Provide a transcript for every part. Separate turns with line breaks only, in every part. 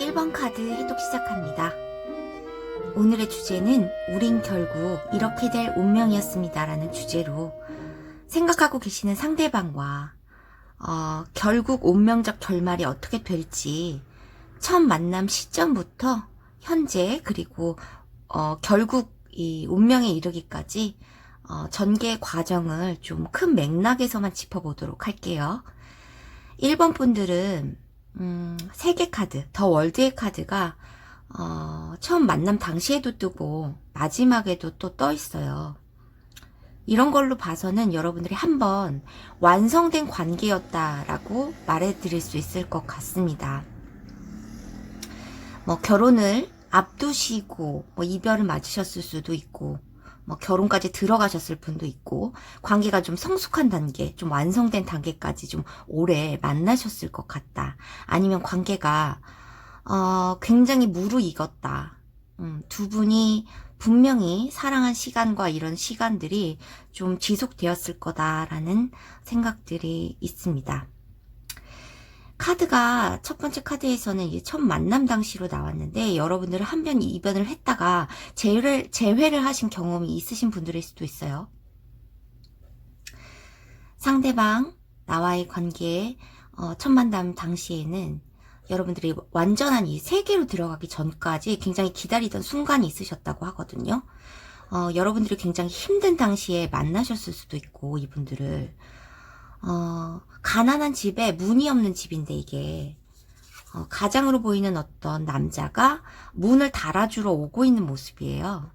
1번 카드 해독 시작합니다. 오늘의 주제는 우린 결국 이렇게 될 운명이었습니다 라는 주제로 생각하고 계시는 상대방과 결국 운명적 결말이 어떻게 될지 첫 만남 시점부터 현재 그리고 결국 이 운명에 이르기까지 전개 과정을 좀 큰 맥락에서만 짚어보도록 할게요. 1번 분들은 세계 카드, 더 월드의 카드가 처음 만남 당시에도 뜨고 마지막에도 또 떠 있어요. 이런 걸로 봐서는 여러분들이 한번 완성된 관계였다라고 말해드릴 수 있을 것 같습니다. 뭐 결혼을 앞두시고 뭐 이별을 맞으셨을 수도 있고 뭐 결혼까지 들어가셨을 분도 있고 관계가 좀 성숙한 단계, 좀 완성된 단계까지 좀 오래 만나셨을 것 같다. 아니면 관계가 굉장히 무르익었다. 두 분이 분명히 사랑한 시간과 이런 시간들이 좀 지속되었을 거다라는 생각들이 있습니다. 카드가 첫 번째 카드에서는 이제 첫 만남 당시로 나왔는데 여러분들은 한 번 이별을 했다가 재회를 하신 경험이 있으신 분들일 수도 있어요. 상대방 나와의 관계에 첫 만남 당시에는 여러분들이 완전한 이 세계로 들어가기 전까지 굉장히 기다리던 순간이 있으셨다고 하거든요. 여러분들이 굉장히 힘든 당시에 만나셨을 수도 있고 이분들을 가난한 집에 문이 없는 집인데 이게 가장으로 보이는 어떤 남자가 문을 달아주러 오고 있는 모습이에요.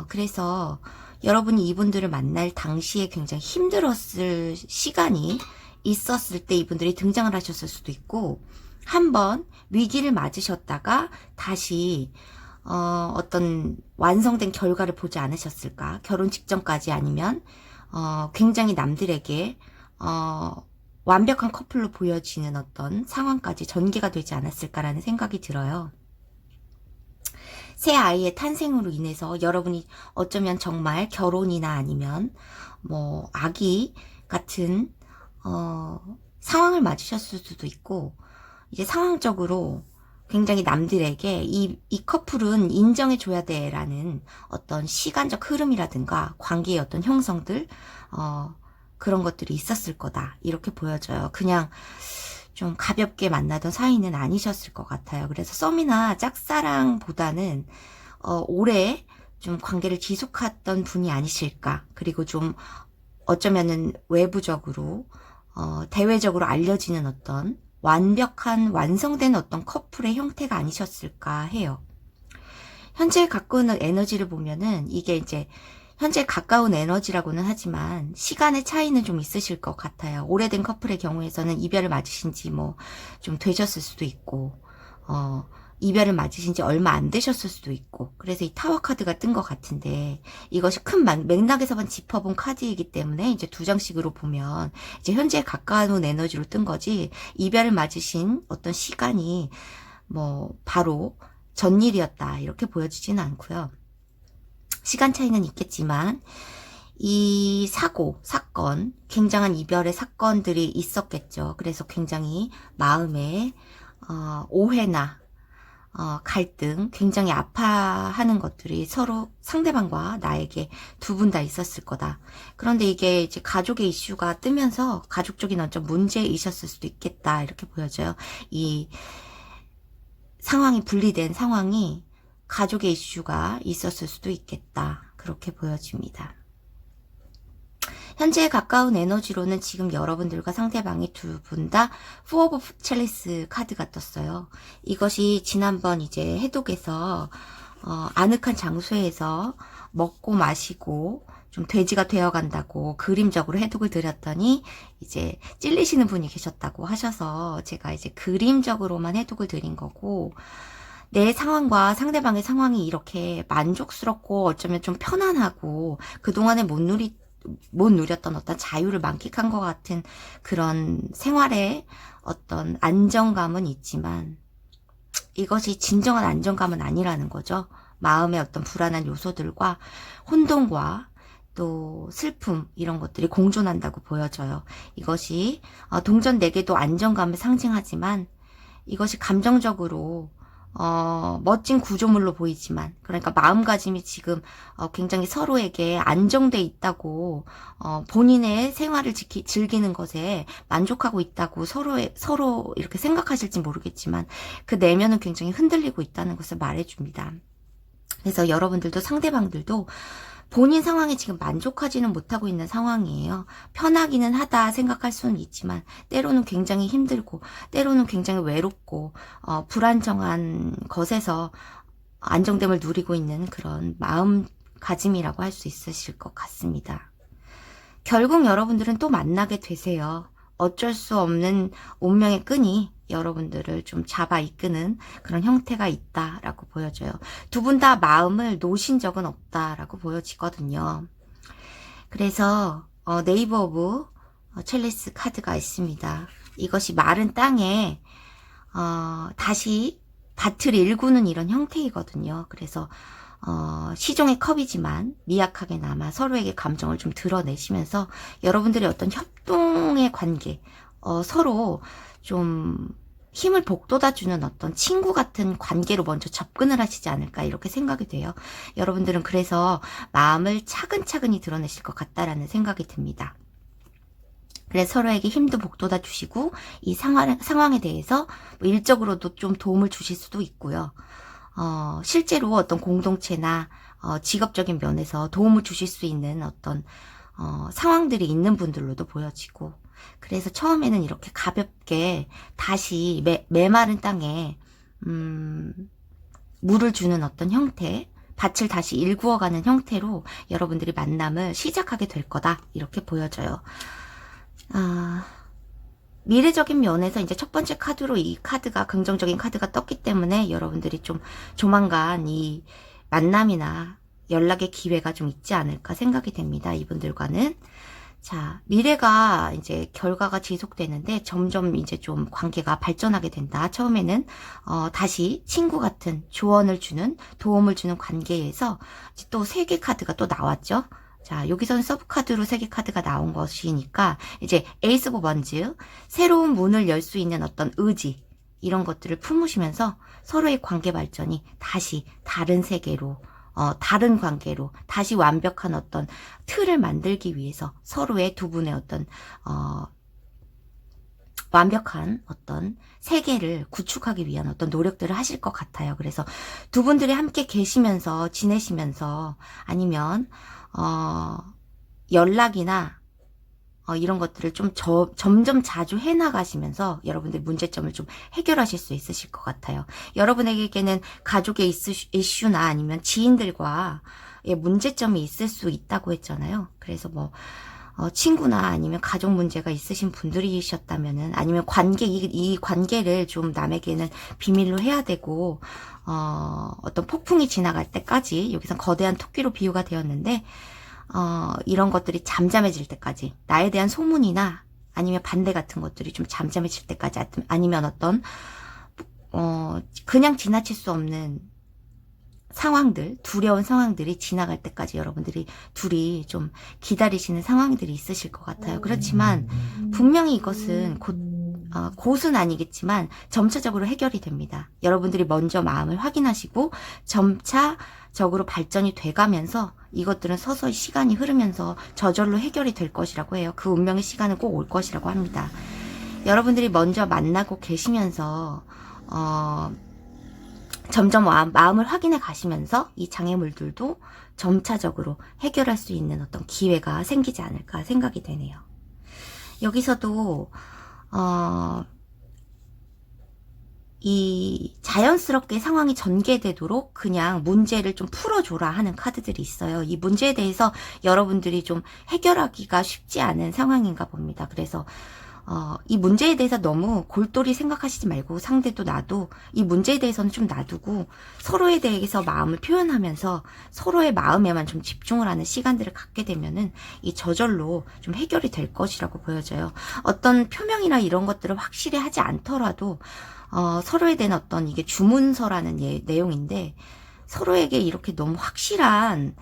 그래서 여러분이 이분들을 만날 당시에 굉장히 힘들었을 시간이 있었을 때 이분들이 등장을 하셨을 수도 있고 한번 위기를 맞으셨다가 다시 어떤 완성된 결과를 보지 않으셨을까? 결혼 직전까지 아니면 굉장히 남들에게 완벽한 커플로 보여지는 어떤 상황까지 전개가 되지 않았을까라는 생각이 들어요. 새 아이의 탄생으로 인해서 여러분이 어쩌면 정말 결혼이나 아니면 뭐 아기 같은 상황을 맞으셨을 수도 있고 이제 상황적으로 굉장히 남들에게 이 커플은 인정해줘야 돼라는 어떤 시간적 흐름이라든가 관계의 어떤 형성들 그런 것들이 있었을 거다 이렇게 보여져요. 그냥 좀 가볍게 만나던 사이는 아니셨을 것 같아요. 그래서 썸이나 짝사랑보다는 오래 좀 관계를 지속했던 분이 아니실까. 그리고 좀 어쩌면은 외부적으로 대외적으로 알려지는 어떤 완벽한 완성된 어떤 커플의 형태가 아니셨을까 해요. 현재 갖고 있는 에너지를 보면은 이게 이제 현재 가까운 에너지라고는 하지만 시간의 차이는 좀 있으실 것 같아요. 오래된 커플의 경우에서는 이별을 맞으신 지 뭐 좀 되셨을 수도 있고 이별을 맞으신 지 얼마 안 되셨을 수도 있고 그래서 이 타워 카드가 뜬 것 같은데 이것이 큰 맥락에서만 짚어본 카드이기 때문에 이제 두 장씩으로 보면 이제 현재 가까운 에너지로 뜬 거지 이별을 맞으신 어떤 시간이 뭐 바로 전일이었다 이렇게 보여지지는 않고요. 시간 차이는 있겠지만 이 사건, 굉장한 이별의 사건들이 있었겠죠. 그래서 굉장히 마음에 오해나 갈등, 굉장히 아파하는 것들이 서로 상대방과 나에게 두 분 다 있었을 거다. 그런데 이게 이제 가족의 이슈가 뜨면서 가족적인 어떤 문제이셨을 수도 있겠다. 이렇게 보여져요. 이 상황이 분리된 상황이 가족의 이슈가 있었을 수도 있겠다. 그렇게 보여집니다. 현재 가까운 에너지로는 지금 여러분들과 상대방이 두 분 다 포 오브 첼리스 카드가 떴어요. 이것이 지난번 이제 해독에서 아늑한 장소에서 먹고 마시고 좀 돼지가 되어간다고 그림적으로 해독을 드렸더니 이제 찔리시는 분이 계셨다고 하셔서 제가 이제 그림적으로만 해독을 드린 거고 내 상황과 상대방의 상황이 이렇게 만족스럽고 어쩌면 좀 편안하고 그동안에 못 누렸던 어떤 자유를 만끽한 것 같은 그런 생활의 어떤 안정감은 있지만 이것이 진정한 안정감은 아니라는 거죠. 마음의 어떤 불안한 요소들과 혼돈과 또 슬픔 이런 것들이 공존한다고 보여져요. 이것이 동전 4개도 안정감을 상징하지만 이것이 감정적으로 멋진 구조물로 보이지만, 그러니까 마음가짐이 지금 굉장히 서로에게 안정돼 있다고, 본인의 생활을 즐기는 것에 만족하고 있다고 서로 이렇게 생각하실지 모르겠지만, 그 내면은 굉장히 흔들리고 있다는 것을 말해줍니다. 그래서 여러분들도 상대방들도 본인 상황에 지금 만족하지는 못하고 있는 상황이에요. 편하기는 하다 생각할 수는 있지만 때로는 굉장히 힘들고 때로는 굉장히 외롭고 불안정한 것에서 안정됨을 누리고 있는 그런 마음가짐이라고 할 수 있으실 것 같습니다. 결국 여러분들은 또 만나게 되세요. 어쩔 수 없는 운명의 끈이 여러분들을 좀 잡아 이끄는 그런 형태가 있다라고 보여져요. 두 분 다 마음을 놓으신 적은 없다라고 보여지거든요. 그래서 네이버 오브 첼리스 카드가 있습니다. 이것이 마른 땅에 다시 밭을 일구는 이런 형태이거든요. 그래서 시종의 컵이지만 미약하게나마 서로에게 감정을 좀 드러내시면서 여러분들의 어떤 협동의 관계, 서로 좀 힘을 북돋아주는 어떤 친구 같은 관계로 먼저 접근을 하시지 않을까 이렇게 생각이 돼요. 여러분들은 그래서 마음을 차근차근히 드러내실 것 같다라는 생각이 듭니다. 그래서 서로에게 힘도 북돋아 주시고 이 상황에 대해서 뭐 일적으로도 좀 도움을 주실 수도 있고요. 실제로 어떤 공동체나 직업적인 면에서 도움을 주실 수 있는 어떤 상황들이 있는 분들로도 보여지고, 그래서 처음에는 이렇게 가볍게 다시 메마른 땅에 물을 주는 어떤 형태, 밭을 다시 일구어가는 형태로 여러분들이 만남을 시작하게 될 거다 이렇게 보여져요. 미래적인 면에서 이제 첫 번째 카드로 이 카드가 긍정적인 카드가 떴기 때문에 여러분들이 좀 조만간 이 만남이나 연락의 기회가 좀 있지 않을까 생각이 됩니다. 이분들과는. 자, 미래가 이제 결과가 지속되는데 점점 이제 좀 관계가 발전하게 된다. 처음에는 다시 친구 같은 조언을 주는, 도움을 주는 관계에서 또 세 개 카드가 또 나왔죠. 자, 여기서는 서브카드로 3개 카드가 나온 것이니까 이제 에이스 오브 원즈, 새로운 문을 열 수 있는 어떤 의지, 이런 것들을 품으시면서 서로의 관계 발전이 다시 다른 세계로, 다른 관계로 다시 완벽한 어떤 틀을 만들기 위해서 서로의 두 분의 어떤 완벽한 어떤 세계를 구축하기 위한 어떤 노력들을 하실 것 같아요. 그래서 두 분들이 함께 계시면서 지내시면서 아니면 연락이나 이런 것들을 좀 점점 자주 해나가시면서 여러분들 문제점을 좀 해결하실 수 있으실 것 같아요. 여러분에게는 가족의 이슈나 아니면 지인들과의 문제점이 있을 수 있다고 했잖아요. 그래서 뭐 친구나 아니면 가족 문제가 있으신 분들이셨다면은, 아니면 이 관계를 좀 남에게는 비밀로 해야 되고, 어떤 폭풍이 지나갈 때까지, 여기서 거대한 토끼로 비유가 되었는데, 이런 것들이 잠잠해질 때까지, 나에 대한 소문이나 아니면 반대 같은 것들이 좀 잠잠해질 때까지, 아니면 어떤, 그냥 지나칠 수 없는 상황들, 두려운 상황들이 지나갈 때까지 여러분들이 둘이 좀 기다리시는 상황들이 있으실 것 같아요. 그렇지만 분명히 이것은 곧은 아니겠지만 점차적으로 해결이 됩니다. 여러분들이 먼저 마음을 확인하시고 점차적으로 발전이 돼가면서 이것들은 서서히 시간이 흐르면서 저절로 해결이 될 것이라고 해요. 그 운명의 시간은 꼭 올 것이라고 합니다. 여러분들이 먼저 만나고 계시면서 점점 마음을 확인해 가시면서 이 장애물들도 점차적으로 해결할 수 있는 어떤 기회가 생기지 않을까 생각이 되네요. 여기서도 이 자연스럽게 상황이 전개되도록 그냥 문제를 좀 풀어줘라 하는 카드들이 있어요. 이 문제에 대해서 여러분들이 좀 해결하기가 쉽지 않은 상황인가 봅니다. 그래서 이 문제에 대해서 너무 골똘히 생각하시지 말고, 상대도 나도 이 문제에 대해서는 좀 놔두고 서로에 대해서 마음을 표현하면서 서로의 마음에만 좀 집중을 하는 시간들을 갖게 되면은 이 저절로 좀 해결이 될 것이라고 보여져요. 어떤 표명이나 이런 것들을 확실히 하지 않더라도 서로에 대한 어떤, 이게 주문서라는 내용인데, 서로에게 이렇게 너무 확실한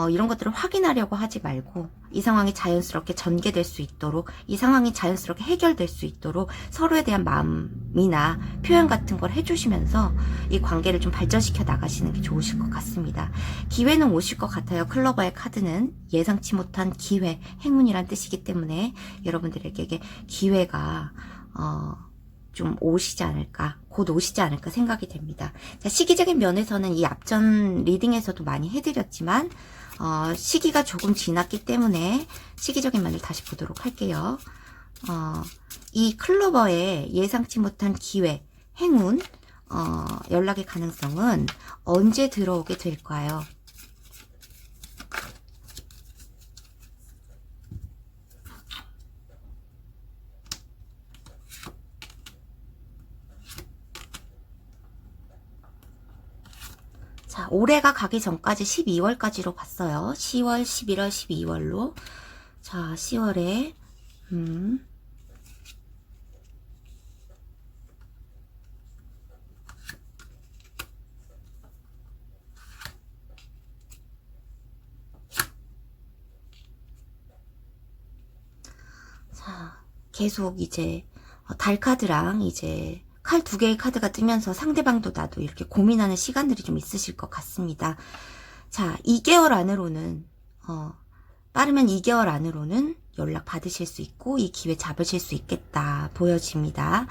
이런 것들을 확인하려고 하지 말고 이 상황이 자연스럽게 전개될 수 있도록, 이 상황이 자연스럽게 해결될 수 있도록 서로에 대한 마음이나 표현 같은 걸 해주시면서 이 관계를 좀 발전시켜 나가시는 게 좋으실 것 같습니다. 기회는 오실 것 같아요. 클로버의 카드는 예상치 못한 기회, 행운이란 뜻이기 때문에 여러분들에게 기회가 좀 오시지 않을까, 곧 오시지 않을까 생각이 됩니다. 자, 시기적인 면에서는 이 앞전 리딩에서도 많이 해드렸지만 시기가 조금 지났기 때문에 시기적인 면을 다시 보도록 할게요. 이 클로버의 예상치 못한 기회, 행운, 연락의 가능성은 언제 들어오게 될까요? 자, 올해가 가기 전까지 12월까지로 봤어요. 10월, 11월, 12월로. 자, 10월에 자, 계속 이제 달 카드랑 이제 칼 2개의 카드가 뜨면서 상대방도 나도 이렇게 고민하는 시간들이 좀 있으실 것 같습니다. 자, 2개월 안으로는 빠르면 2개월 안으로는 연락 받으실 수 있고 이 기회 잡으실 수 있겠다 보여집니다.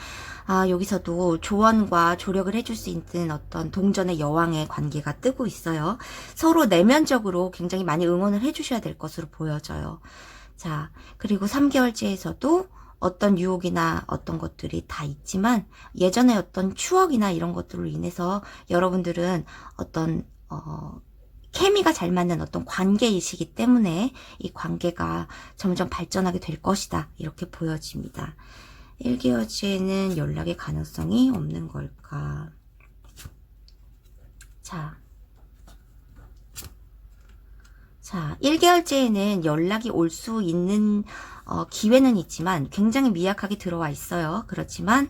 여기서도 조언과 조력을 해줄 수 있는 어떤 동전의 여왕의 관계가 뜨고 있어요. 서로 내면적으로 굉장히 많이 응원을 해주셔야 될 것으로 보여져요. 자, 그리고 3개월째에서도 어떤 유혹이나 어떤 것들이 다 있지만 예전에 어떤 추억이나 이런 것들로 인해서 여러분들은 어떤 케미가 잘 맞는 어떤 관계이시기 때문에 이 관계가 점점 발전하게 될 것이다 이렇게 보여집니다. 1개월째에는 연락의 가능성이 없는 걸까? 자, 1개월째에는 연락이 올 수 있는 기회는 있지만 굉장히 미약하게 들어와 있어요. 그렇지만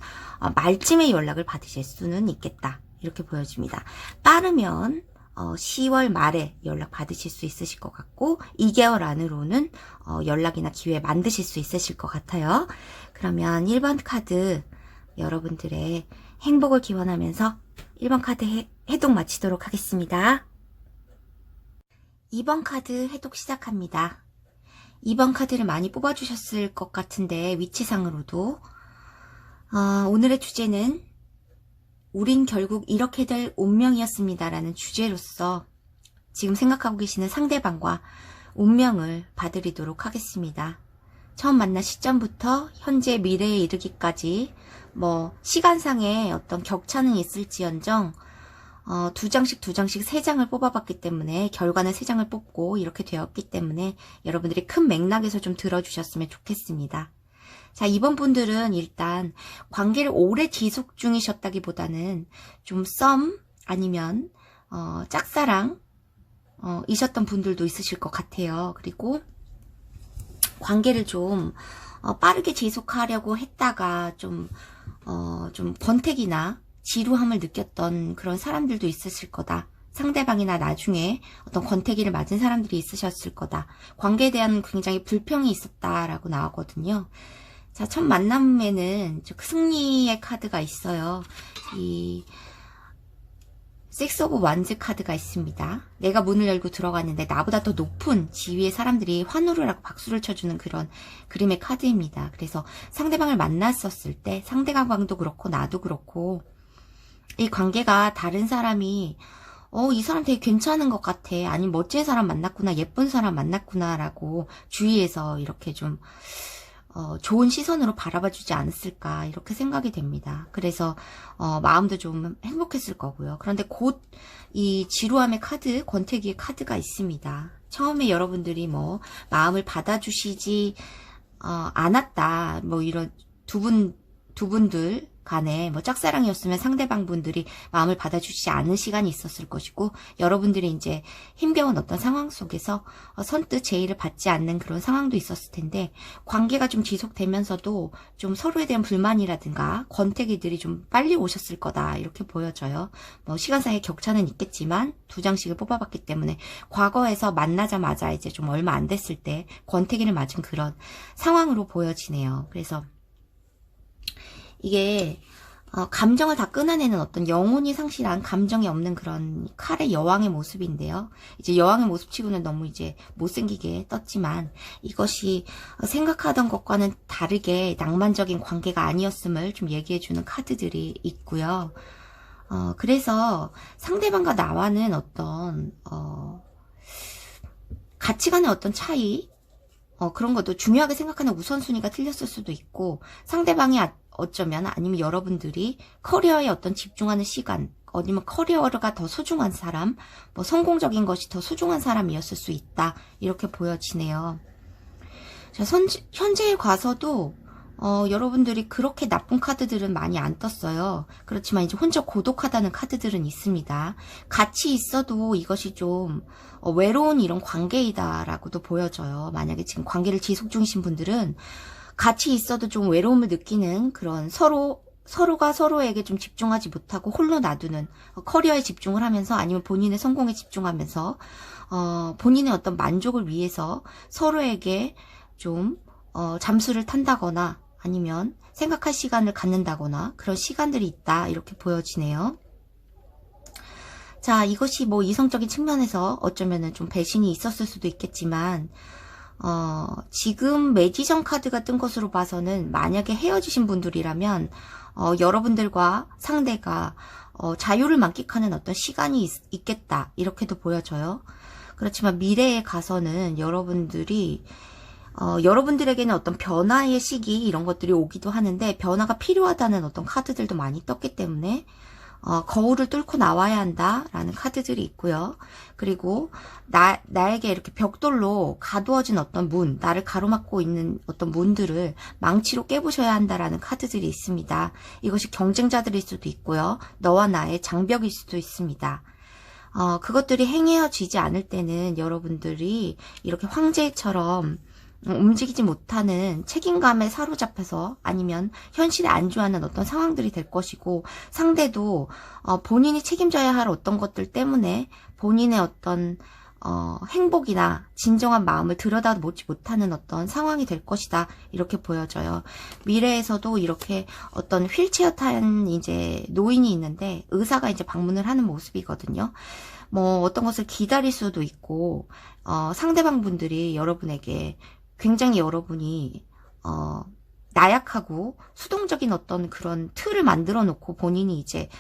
말쯤에 연락을 받으실 수는 있겠다. 이렇게 보여집니다. 빠르면 10월 말에 연락 받으실 수 있으실 것 같고 2개월 안으로는 연락이나 기회 만드실 수 있으실 것 같아요. 그러면 1번 카드 여러분들의 행복을 기원하면서 1번 카드 해독 마치도록 하겠습니다. 2번 카드 해독 시작합니다. 2번 카드를 많이 뽑아주셨을 것 같은데 위치상으로도 오늘의 주제는 우린 결국 이렇게 될 운명이었습니다 라는 주제로서 지금 생각하고 계시는 상대방과 운명을 봐드리도록 하겠습니다. 처음 만난 시점부터 현재 미래에 이르기까지 뭐 시간상의 어떤 격차는 있을지언정 2장씩 3장을 뽑아봤기 때문에 결과는 3장을 뽑고 이렇게 되었기 때문에 여러분들이 큰 맥락에서 좀 들어주셨으면 좋겠습니다. 자, 이번 분들은 일단 관계를 오래 지속 중이셨다기보다는 좀 썸 아니면 짝사랑 이셨던 분들도 있으실 것 같아요. 그리고 관계를 좀 빠르게 지속하려고 했다가 좀 번택이나 지루함을 느꼈던 그런 사람들도 있으실 거다. 상대방이나 나중에 어떤 권태기를 맞은 사람들이 있으셨을 거다. 관계에 대한 굉장히 불평이 있었다라고 나오거든요. 자, 첫 만남에는 승리의 카드가 있어요. 이 식스 오브 완즈 카드가 있습니다. 내가 문을 열고 들어갔는데 나보다 더 높은 지위의 사람들이 환호를 하고 박수를 쳐주는 그런 그림의 카드입니다. 그래서 상대방을 만났었을 때 상대방도 그렇고 나도 그렇고 이 관계가 다른 사람이 이 사람 되게 괜찮은 것 같아. 아니면 멋진 사람 만났구나. 예쁜 사람 만났구나. 라고 주위에서 이렇게 좀 좋은 시선으로 바라봐주지 않았을까 이렇게 생각이 됩니다. 그래서 마음도 좀 행복했을 거고요. 그런데 곧 이 지루함의 카드, 권태기의 카드가 있습니다. 처음에 여러분들이 뭐 마음을 받아주시지 않았다. 뭐 이런 두 분 두 분들 간에 뭐 짝사랑이었으면 상대방 분들이 마음을 받아주지 않은 시간이 있었을 것이고, 여러분들이 이제 힘겨운 어떤 상황 속에서 선뜻 제의를 받지 않는 그런 상황도 있었을 텐데, 관계가 좀 지속되면서도 좀 서로에 대한 불만이라든가 권태기들이 좀 빨리 오셨을 거다 이렇게 보여져요. 뭐 시간상의 격차는 있겠지만 두 장씩을 뽑아봤기 때문에 과거에서 만나자마자 이제 좀 얼마 안 됐을 때 권태기를 맞은 그런 상황으로 보여지네요. 그래서 이게 감정을 다 끊어내는 어떤 영혼이 상실한 감정이 없는 그런 칼의 여왕의 모습인데요. 이제 여왕의 모습치고는 너무 이제 못생기게 떴지만, 이것이 생각하던 것과는 다르게 낭만적인 관계가 아니었음을 좀 얘기해주는 카드들이 있고요. 그래서 상대방과 나와는 어떤 가치관의 어떤 차이, 그런 것도 중요하게 생각하는 우선순위가 틀렸을 수도 있고, 상대방이 어쩌면 아니면 여러분들이 커리어에 어떤 집중하는 시간, 아니면 커리어가 더 소중한 사람, 뭐 성공적인 것이 더 소중한 사람이었을 수 있다 이렇게 보여지네요. 자, 현재에 가서도 여러분들이 그렇게 나쁜 카드들은 많이 안 떴어요. 그렇지만 이제 혼자 고독하다는 카드들은 있습니다. 같이 있어도 이것이 좀 외로운 이런 관계이다라고도 보여져요. 만약에 지금 관계를 지속 중이신 분들은 같이 있어도 좀 외로움을 느끼는 그런 서로가 서로에게 좀 집중하지 못하고 홀로 놔두는, 커리어에 집중을 하면서 아니면 본인의 성공에 집중하면서 본인의 어떤 만족을 위해서 서로에게 좀 잠수를 탄다거나 아니면 생각할 시간을 갖는다거나 그런 시간들이 있다 이렇게 보여지네요. 자, 이것이 뭐 이성적인 측면에서 어쩌면은 좀 배신이 있었을 수도 있겠지만, 지금 매지션 카드가 뜬 것으로 봐서는 만약에 헤어지신 분들이라면 여러분들과 상대가 자유를 만끽하는 어떤 시간이 있겠다 이렇게도 보여져요. 그렇지만 미래에 가서는 여러분들에게는 어떤 변화의 시기 이런 것들이 오기도 하는데, 변화가 필요하다는 어떤 카드들도 많이 떴기 때문에 거울을 뚫고 나와야 한다라는 카드들이 있고요. 그리고 나에게 이렇게 벽돌로 가두어진 어떤 문, 나를 가로막고 있는 어떤 문들을 망치로 깨부셔야 한다라는 카드들이 있습니다. 이것이 경쟁자들일 수도 있고요. 너와 나의 장벽일 수도 있습니다. 그것들이 행해지지 않을 때는 여러분들이 이렇게 황제처럼 움직이지 못하는 책임감에 사로잡혀서 아니면 현실에 안주하는 어떤 상황들이 될 것이고, 상대도 본인이 책임져야 할 어떤 것들 때문에 본인의 어떤 행복이나 진정한 마음을 들여다보지 못하는 어떤 상황이 될 것이다 이렇게 보여져요. 미래에서도 이렇게 어떤 휠체어 탄 이제 노인이 있는데 의사가 이제 방문을 하는 모습이거든요. 뭐 어떤 것을 기다릴 수도 있고, 상대방 분들이 여러분에게 굉장히 여러분이 나약하고 수동적인 어떤 그런 틀을 만들어 놓고 본인이 이제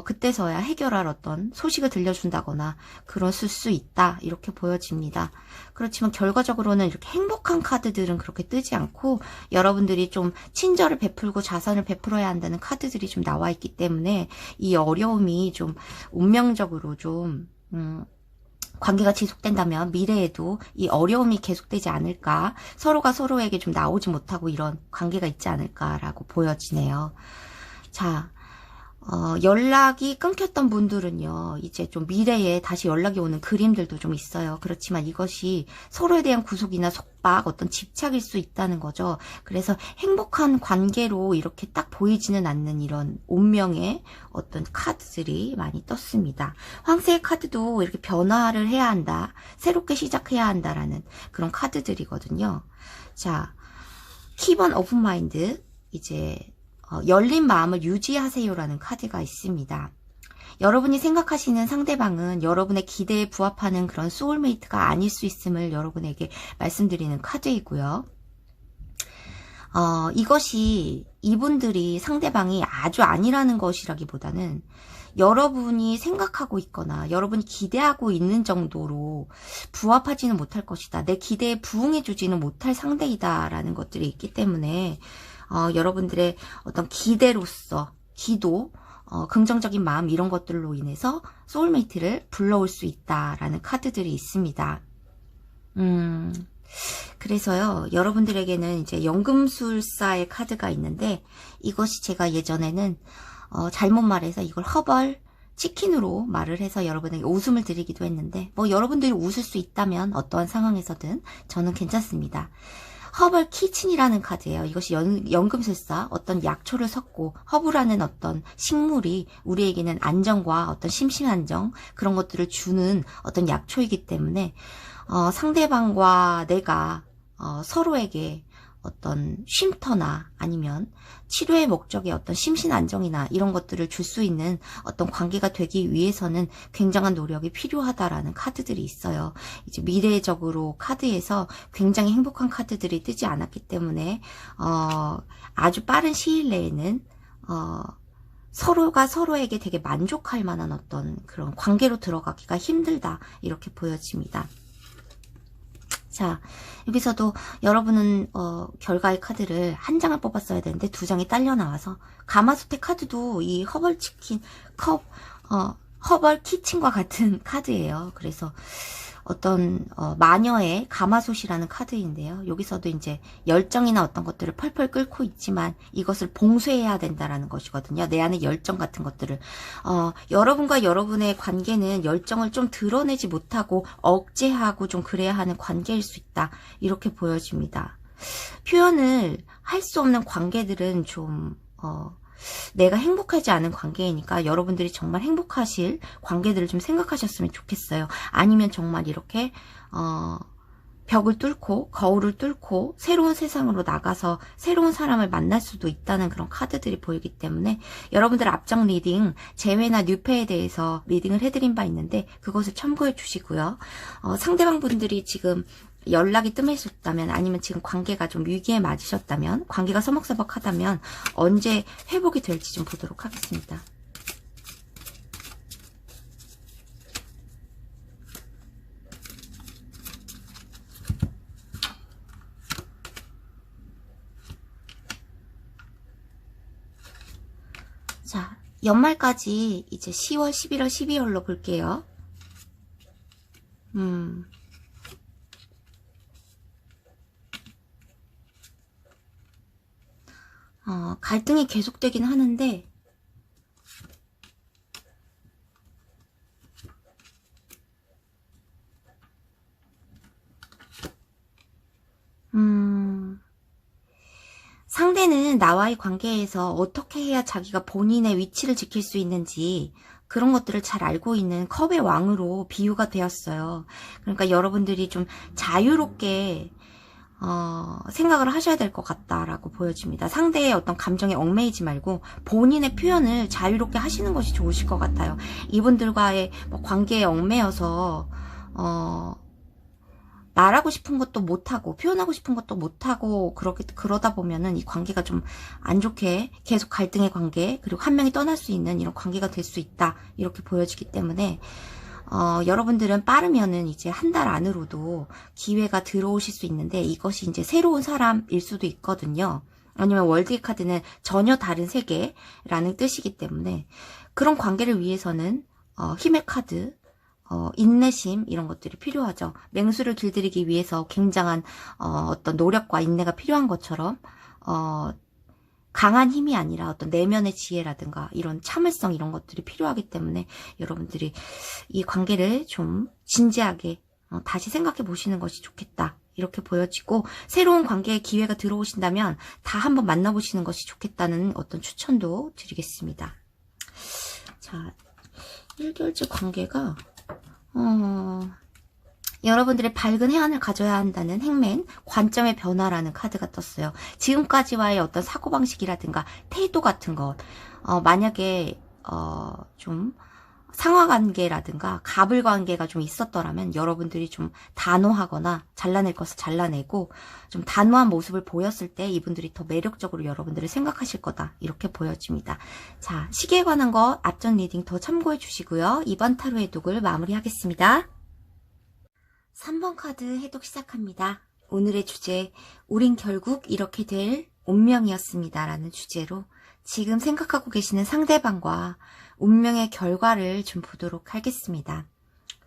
그때서야 해결할 어떤 소식을 들려준다거나 그랬을 수 있다 이렇게 보여집니다. 그렇지만 결과적으로는 이렇게 행복한 카드들은 그렇게 뜨지 않고, 여러분들이 좀 친절을 베풀고 자선을 베풀어야 한다는 카드들이 좀 나와 있기 때문에 이 어려움이 좀 운명적으로 좀 관계가 지속된다면 미래에도 이 어려움이 계속되지 않을까, 서로가 서로에게 좀 나오지 못하고 이런 관계가 있지 않을까라고 보여지네요. 자, 연락이 끊겼던 분들은요, 이제 좀 미래에 다시 연락이 오는 그림들도 좀 있어요. 그렇지만 이것이 서로에 대한 구속이나 속박, 어떤 집착일 수 있다는 거죠. 그래서 행복한 관계로 이렇게 딱 보이지는 않는 이런 운명의 어떤 카드들이 많이 떴습니다. 황새의 카드도 이렇게 변화를 해야 한다, 새롭게 시작해야 한다라는 그런 카드들이거든요. 자, Keep an open mind, 이제 열린 마음을 유지하세요라는 카드가 있습니다. 여러분이 생각하시는 상대방은 여러분의 기대에 부합하는 그런 소울메이트가 아닐 수 있음을 여러분에게 말씀드리는 카드이고요. 이것이 이분들이 상대방이 아주 아니라는 것이라기보다는 여러분이 생각하고 있거나 여러분이 기대하고 있는 정도로 부합하지는 못할 것이다, 내 기대에 부응해주지는 못할 상대이다 라는 것들이 있기 때문에 여러분들의 어떤 기대로서 기도, 긍정적인 마음 이런 것들로 인해서 소울메이트를 불러올 수 있다라는 카드들이 있습니다. 그래서요, 여러분들에게는 이제 연금술사의 카드가 있는데, 이것이 제가 예전에는, 잘못 말해서 이걸 허벌 치킨으로 말을 해서 여러분에게 웃음을 드리기도 했는데, 뭐 여러분들이 웃을 수 있다면 어떠한 상황에서든 저는 괜찮습니다. 허벌 키친이라는 카드예요. 이것이 연금술사, 어떤 약초를 섞고 허브라는 어떤 식물이 우리에게는 안정과 어떤 심신안정 그런 것들을 주는 어떤 약초이기 때문에 상대방과 내가 서로에게 어떤 쉼터나 아니면 치료의 목적의 어떤 심신 안정이나 이런 것들을 줄 수 있는 어떤 관계가 되기 위해서는 굉장한 노력이 필요하다라는 카드들이 있어요. 이제 미래적으로 카드에서 굉장히 행복한 카드들이 뜨지 않았기 때문에 아주 빠른 시일 내에는 서로가 서로에게 되게 만족할 만한 어떤 그런 관계로 들어가기가 힘들다 이렇게 보여집니다. 자, 여기서도 여러분은 결과의 카드를 한 장을 뽑았어야 되는데 두 장이 딸려 나와서 가마솥의 카드도 이 허벌 치킨 허벌 키친과 같은 카드예요. 그래서 어떤 마녀의 가마솥이라는 카드인데요. 여기서도 이제 열정이나 어떤 것들을 펄펄 끓고 있지만 이것을 봉쇄해야 된다라는 것이거든요. 내 안에 열정 같은 것들을 여러분과 여러분의 관계는 열정을 좀 드러내지 못하고 억제하고 좀 그래야 하는 관계일 수 있다. 이렇게 보여집니다. 표현을 할 수 없는 관계들은 좀 내가 행복하지 않은 관계이니까 여러분들이 정말 행복하실 관계들을 좀 생각하셨으면 좋겠어요. 아니면 정말 이렇게 벽을 뚫고 거울을 뚫고 새로운 세상으로 나가서 새로운 사람을 만날 수도 있다는 그런 카드들이 보이기 때문에 여러분들 앞장 리딩 재회나 뉴페에 대해서 리딩을 해드린 바 있는데 그것을 참고해 주시고요. 상대방 분들이 지금 연락이 뜸해졌다면 아니면 지금 관계가 좀 위기에 맞으셨다면 관계가 서먹서먹하다면 언제 회복이 될지 좀 보도록 하겠습니다. 자, 연말까지 이제 10월, 11월, 12월로 볼게요. 갈등이 계속되긴 하는데 상대는 나와의 관계에서 어떻게 해야 자기가 본인의 위치를 지킬 수 있는지 그런 것들을 잘 알고 있는 컵의 왕으로 비유가 되었어요. 그러니까 여러분들이 좀 자유롭게 생각을 하셔야 될 것 같다라고 보여집니다. 상대의 어떤 감정에 얽매이지 말고 본인의 표현을 자유롭게 하시는 것이 좋으실 것 같아요. 이분들과의 관계에 얽매여서 말하고 싶은 것도 못하고 표현하고 싶은 것도 못하고 그러다 보면은 이 관계가 좀 안 좋게 계속 갈등의 관계 그리고 한 명이 떠날 수 있는 이런 관계가 될 수 있다 이렇게 보여지기 때문에 여러분들은 빠르면은 이제 한 달 안으로도 기회가 들어오실 수 있는데 이것이 이제 새로운 사람일 수도 있거든요. 아니면 월드의 카드는 전혀 다른 세계라는 뜻이기 때문에 그런 관계를 위해서는 힘의 카드 인내심 이런 것들이 필요하죠. 맹수를 길들이기 위해서 굉장한 어떤 노력과 인내가 필요한 것처럼 강한 힘이 아니라 어떤 내면의 지혜라든가 이런 참을성 이런 것들이 필요하기 때문에 여러분들이 이 관계를 좀 진지하게 다시 생각해 보시는 것이 좋겠다. 이렇게 보여지고 새로운 관계에 기회가 들어오신다면 다 한번 만나보시는 것이 좋겠다는 어떤 추천도 드리겠습니다. 자, 1개월째 관계가 여러분들의 밝은 해안을 가져야 한다는 행맨, 관점의 변화라는 카드가 떴어요. 지금까지와의 어떤 사고방식이라든가 태도 같은 것, 만약에 좀 상하관계라든가 가불관계가 좀 있었더라면 여러분들이 좀 단호하거나 잘라낼 것을 잘라내고 좀 단호한 모습을 보였을 때 이분들이 더 매력적으로 여러분들을 생각하실 거다 이렇게 보여집니다. 자, 시계에 관한 거 앞전 리딩 더 참고해 주시고요. 이번 타로 해독을 마무리하겠습니다. 3번 카드 해독 시작합니다. 오늘의 주제, 우린 결국 이렇게 될 운명이었습니다 라는 주제로 지금 생각하고 계시는 상대방과 운명의 결과를 좀 보도록 하겠습니다.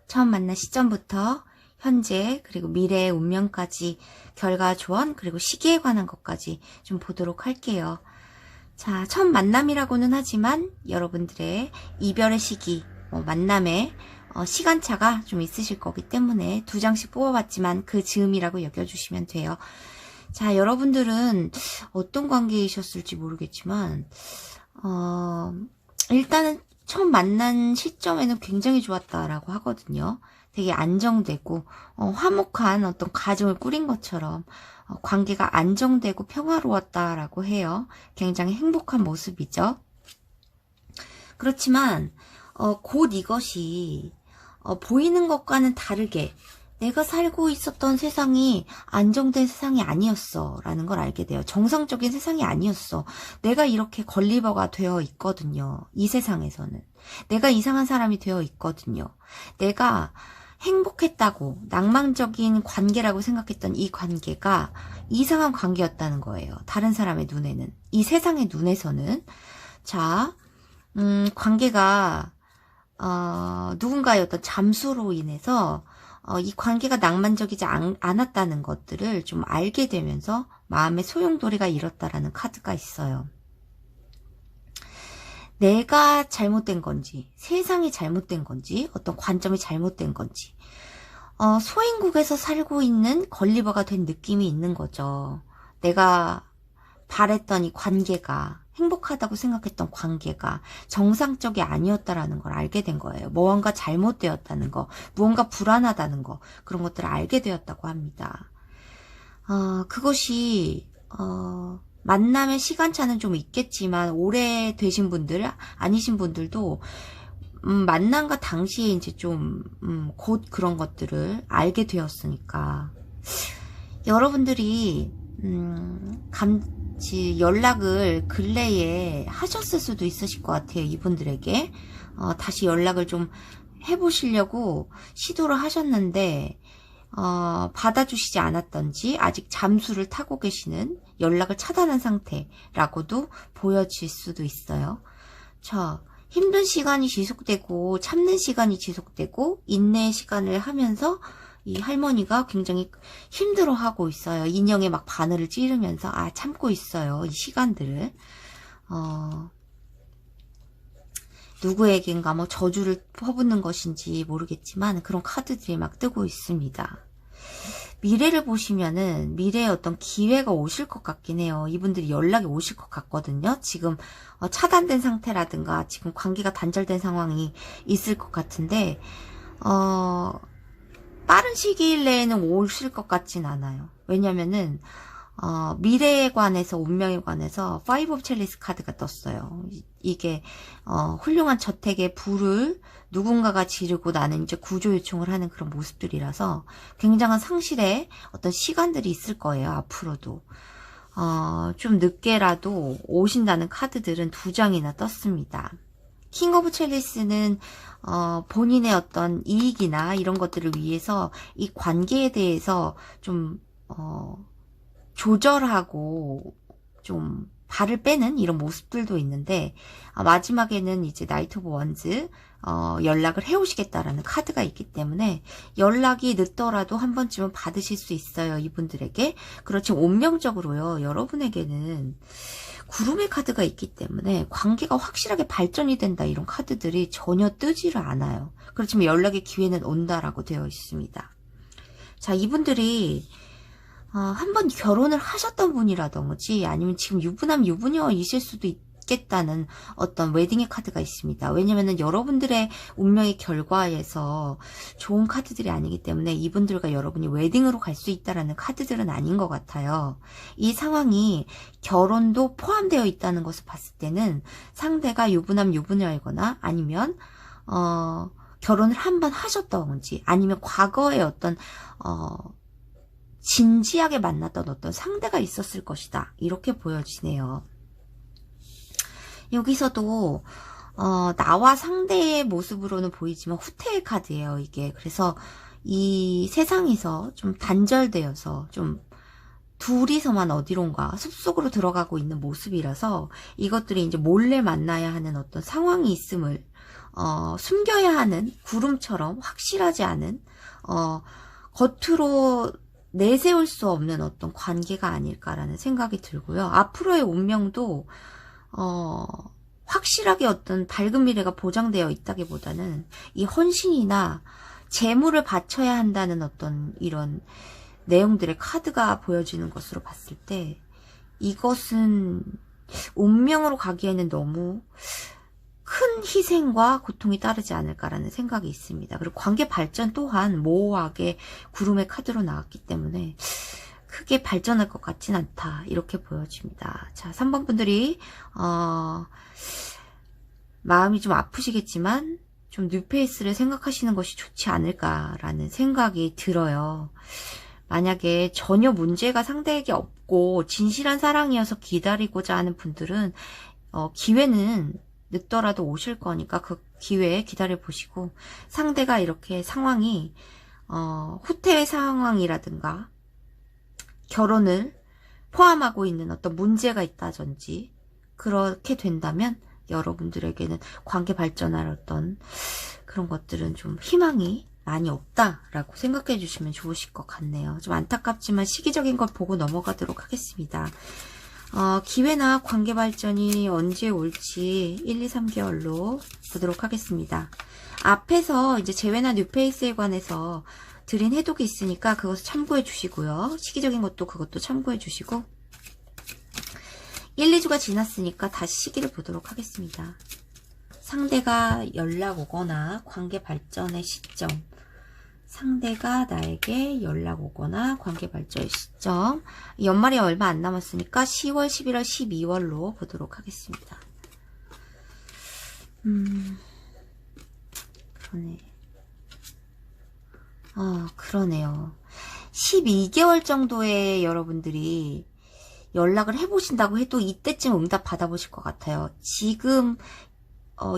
처음 만난 시점부터 현재, 그리고 미래의 운명까지 결과 조언, 그리고 시기에 관한 것까지 좀 보도록 할게요. 자, 첫 만남이라고는 하지만 여러분들의 이별의 시기, 만남의 시간차가 좀 있으실 거기 때문에 2장씩 뽑아봤지만 그 즈음이라고 여겨주시면 돼요. 자, 여러분들은 어떤 관계이셨을지 모르겠지만 일단은 처음 만난 시점에는 굉장히 좋았다라고 하거든요. 되게 안정되고 화목한 어떤 가정을 꾸린 것처럼 관계가 안정되고 평화로웠다라고 해요. 굉장히 행복한 모습이죠. 그렇지만 곧 이것이 보이는 것과는 다르게 내가 살고 있었던 세상이 안정된 세상이 아니었어 라는 걸 알게 돼요. 정상적인 세상이 아니었어. 내가 이렇게 걸리버가 되어 있거든요. 이 세상에서는. 내가 이상한 사람이 되어 있거든요. 내가 행복했다고 낭만적인 관계라고 생각했던 이 관계가 이상한 관계였다는 거예요. 다른 사람의 눈에는. 이 세상의 눈에서는. 자, 관계가 누군가의 어떤 잠수로 인해서 이 관계가 낭만적이지 않았다는 것들을 좀 알게 되면서 마음의 소용돌이가 일었다라는 카드가 있어요. 내가 잘못된 건지, 세상이 잘못된 건지, 어떤 관점이 잘못된 건지, 소인국에서 살고 있는 걸리버가 된 느낌이 있는 거죠. 내가 바랬던 이 관계가, 행복하다고 생각했던 관계가 정상적이 아니었다라는 걸 알게 된 거예요. 무언가 잘못되었다는 거, 무언가 불안하다는 거, 그런 것들을 알게 되었다고 합니다. 그것이 만남의 시간차는 좀 있겠지만 오래 되신 분들, 아니신 분들도 만남과 당시에 이제 좀 곧 그런 것들을 알게 되었으니까 여러분들이 연락을 근래에 하셨을 수도 있으실 것 같아요. 이분들에게 다시 연락을 좀 해보시려고 시도를 하셨는데 받아주시지 않았던지 아직 잠수를 타고 계시는, 연락을 차단한 상태라고도 보여질 수도 있어요. 자, 힘든 시간이 지속되고 참는 시간이 지속되고 인내의 시간을 하면서 이 할머니가 굉장히 힘들어하고 있어요. 인형에 막 바늘을 찌르면서 참고 있어요. 이 시간들을. 누구에겐가 뭐 저주를 퍼붓는 것인지 모르겠지만 그런 카드들이 막 뜨고 있습니다. 미래를 보시면은 미래에 어떤 기회가 오실 것 같긴 해요. 이분들이 연락이 오실 것 같거든요. 지금 차단된 상태라든가 지금 관계가 단절된 상황이 있을 것 같은데 빠른 시기일 내에는 오실 것 같진 않아요. 왜냐면은 미래에 관해서, 운명에 관해서 파이브 오브 첼리스 카드가 떴어요. 이게 훌륭한 저택의 불을 누군가가 지르고 나는 이제 구조 요청을 하는 그런 모습들이라서 굉장한 상실의 어떤 시간들이 있을 거예요. 앞으로도 좀 늦게라도 오신다는 카드들은 2장이나 떴습니다. 킹 오브 첼리스는 본인의 어떤 이익이나 이런 것들을 위해서 이 관계에 대해서 좀 조절하고 좀 발을 빼는 이런 모습들도 있는데 마지막에는 이제 나이트 오브 원즈 연락을 해오시겠다라는 카드가 있기 때문에 연락이 늦더라도 한 번쯤은 받으실 수 있어요. 이분들에게. 그렇지만 운명적으로요. 여러분에게는 구름의 카드가 있기 때문에 관계가 확실하게 발전이 된다, 이런 카드들이 전혀 뜨지를 않아요. 그렇지만 연락의 기회는 온다라고 되어 있습니다. 자, 이분들이 한번 결혼을 하셨던 분이라든지 아니면 지금 유부남 유부녀이실 수도 있겠다는 어떤 웨딩의 카드가 있습니다. 왜냐면은 여러분들의 운명의 결과에서 좋은 카드들이 아니기 때문에 이분들과 여러분이 웨딩으로 갈 수 있다라는 카드들은 아닌 것 같아요. 이 상황이 결혼도 포함되어 있다는 것을 봤을 때는 상대가 유부남 유부녀이거나 아니면 결혼을 한번 하셨던지 아니면 과거에 어떤 진지하게 만났던 어떤 상대가 있었을 것이다, 이렇게 보여지네요. 여기서도 나와 상대의 모습으로는 보이지만 후퇴의 카드예요, 이게. 그래서 이 세상에서 좀 단절되어서 좀 둘이서만 어디론가 숲속으로 들어가고 있는 모습이라서 이것들이 이제 몰래 만나야 하는 어떤 상황이 있음을 숨겨야 하는, 구름처럼 확실하지 않은 겉으로 내세울 수 없는 어떤 관계가 아닐까라는 생각이 들고요. 앞으로의 운명도 확실하게 어떤 밝은 미래가 보장되어 있다기보다는 이 헌신이나 재물을 바쳐야 한다는 어떤 이런 내용들의 카드가 보여지는 것으로 봤을 때 이것은 운명으로 가기에는 너무 큰 희생과 고통이 따르지 않을까라는 생각이 있습니다. 그리고 관계 발전 또한 모호하게 구름의 카드로 나왔기 때문에 크게 발전할 것 같진 않다. 이렇게 보여집니다. 자, 3번 분들이 마음이 좀 아프시겠지만 좀 뉴페이스를 생각하시는 것이 좋지 않을까라는 생각이 들어요. 만약에 전혀 문제가 상대에게 없고 진실한 사랑이어서 기다리고자 하는 분들은 기회는 늦더라도 오실 거니까 그 기회에 기다려 보시고, 상대가 이렇게 상황이 후퇴의 상황이라든가 결혼을 포함하고 있는 어떤 문제가 있다든지 그렇게 된다면 여러분들에게는 관계 발전할 어떤 그런 것들은 좀 희망이 많이 없다라고 생각해 주시면 좋으실 것 같네요. 좀 안타깝지만 시기적인 걸 보고 넘어가도록 하겠습니다. 기회나 관계 발전이 언제 올지 1, 2, 3개월로 보도록 하겠습니다. 앞에서 이제 재회나 뉴페이스에 관해서 드린 해독이 있으니까 그것을 참고해 주시고요. 시기적인 것도 그것도 참고해 주시고 1, 2주가 지났으니까 다시 시기를 보도록 하겠습니다. 상대가 연락 오거나 관계 발전의 시점, 상대가 나에게 연락 오거나 관계 발전의 시점, 연말이 얼마 안 남았으니까 10월, 11월, 12월로 보도록 하겠습니다. 그러네. 그러네요. 12개월 정도의 여러분들이 연락을 해보신다고 해도 이때쯤 응답 받아보실 것 같아요. 지금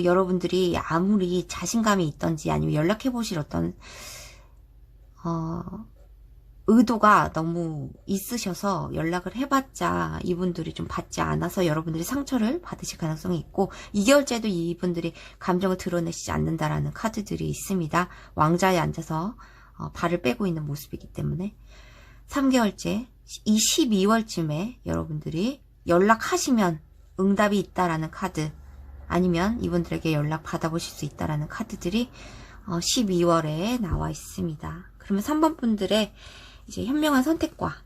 여러분들이 아무리 자신감이 있던지 아니면 연락해보실 어떤 의도가 너무 있으셔서 연락을 해봤자 이분들이 좀 받지 않아서 여러분들이 상처를 받으실 가능성이 있고 2개월째도 이분들이 감정을 드러내시지 않는다라는 카드들이 있습니다. 왕자에 앉아서 발을 빼고 있는 모습이기 때문에 3개월째 이 12월쯤에 여러분들이 연락하시면 응답이 있다라는 카드, 아니면 이분들에게 연락 받아보실 수 있다라는 카드들이 12월에 나와 있습니다. 그러면 3번 분들의 이제 현명한 선택과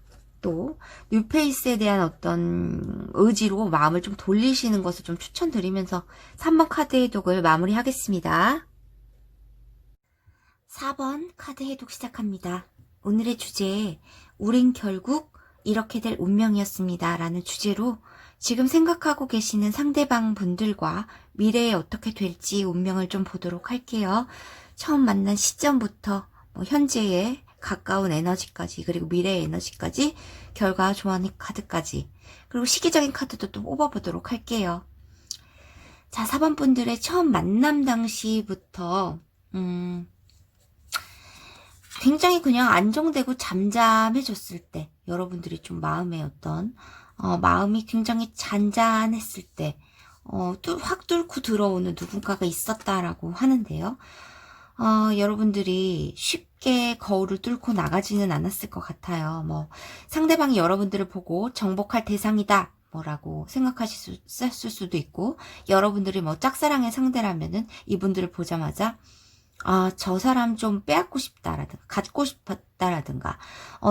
또 뉴페이스에 대한 어떤 의지로 마음을 좀 돌리시는 것을 좀 추천드리면서 3번 카드 해독을 마무리하겠습니다. 4번 카드 해독 시작합니다. 오늘의 주제, 우린 결국 이렇게 될 운명이었습니다 라는 주제로 지금 생각하고 계시는 상대방 분들과 미래에 어떻게 될지 운명을 좀 보도록 할게요. 처음 만난 시점부터 현재의 가까운 에너지까지, 그리고 미래의 에너지까지, 결과 좋아하는 카드까지, 그리고 시기적인 카드도 또 뽑아보도록 할게요. 자, 4번 분들의 처음 만남 당시부터 굉장히 그냥 안정되고 잠잠해졌을 때, 여러분들이 좀 마음의 어떤 마음이 굉장히 잔잔했을 때 확 뚫고 들어오는 누군가가 있었다라고 하는데요. 여러분들이 쉽게 거울을 뚫고 나가지는 않았을 것 같아요. 상대방이 여러분들을 보고 정복할 대상이다 뭐라고 생각하실 수도 있고, 여러분들이 짝사랑의 상대라면은 이분들을 보자마자 저 사람 좀 빼앗고 싶다라든가 갖고 싶었다라든가